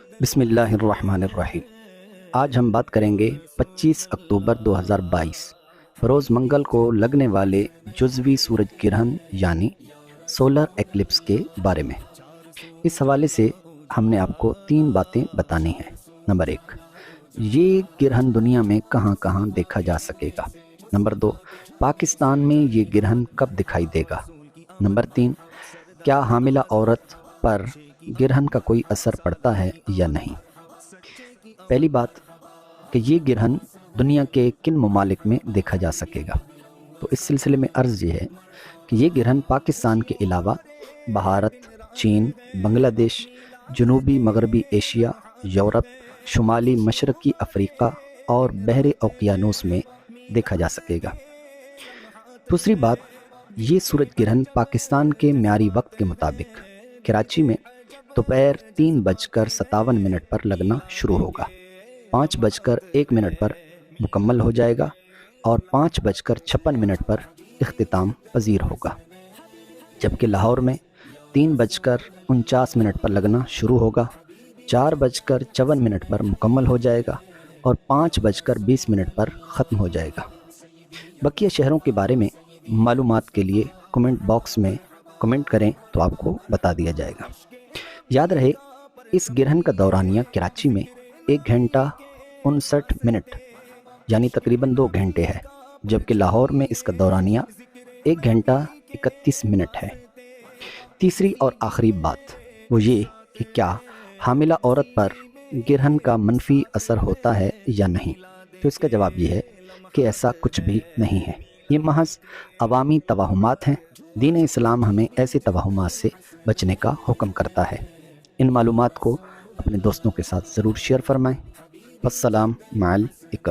بسم اللہ الرحمن الرحیم۔ آج ہم بات کریں گے 25 اکتوبر 2022 روز منگل کو لگنے والے جزوی سورج گرہن یعنی سولر ایکلپس کے بارے میں۔ اس حوالے سے ہم نے آپ کو 3 باتیں بتانی ہیں۔ نمبر 1، یہ گرہن دنیا میں کہاں کہاں دیکھا جا سکے گا۔ نمبر 2، پاکستان میں یہ گرہن کب دکھائی دے گا۔ نمبر 3، کیا حاملہ عورت پر گرہن کا کوئی اثر پڑتا ہے یا نہیں۔ پہلی بات کہ یہ گرہن دنیا کے کن ممالک میں دیکھا جا سکے گا، تو اس سلسلے میں عرض یہ ہے کہ یہ گرہن پاکستان کے علاوہ بھارت، چین، بنگلہ دیش، جنوبی مغربی ایشیا، یورپ، شمالی مشرقی افریقہ اور بحر اوقیانوس میں دیکھا جا سکے گا۔ دوسری بات، یہ سورج گرہن پاکستان کے معیاری وقت کے مطابق کراچی میں دوپہر 3:57 پر لگنا شروع ہوگا، 5:01 پر مکمل ہو جائے گا اور 5:56 پر اختتام پذیر ہوگا، جبکہ لاہور میں 3:49 پر لگنا شروع ہوگا، 4:54 پر مکمل ہو جائے گا اور 5:20 پر ختم ہو جائے گا۔ بقیہ شہروں کے بارے میں معلومات کے لیے کمنٹ باکس میں کمنٹ کریں تو آپ کو بتا دیا جائے گا۔ یاد رہے، اس گرہن کا دورانیہ کراچی میں 1 گھنٹہ 59 منٹ یعنی تقریباً 2 گھنٹے ہے، جبکہ لاہور میں اس کا دورانیہ 1 گھنٹہ 31 منٹ ہے۔ تیسری اور آخری بات وہ یہ کہ کیا حاملہ عورت پر گرہن کا منفی اثر ہوتا ہے یا نہیں، تو اس کا جواب یہ ہے کہ ایسا کچھ بھی نہیں ہے، یہ محض عوامی توہمات ہیں۔ دین اسلام ہمیں ایسے توہمات سے بچنے کا حکم کرتا ہے۔ ان معلومات کو اپنے دوستوں کے ساتھ ضرور شیئر فرمائیں۔ والسلام مع الاکرام۔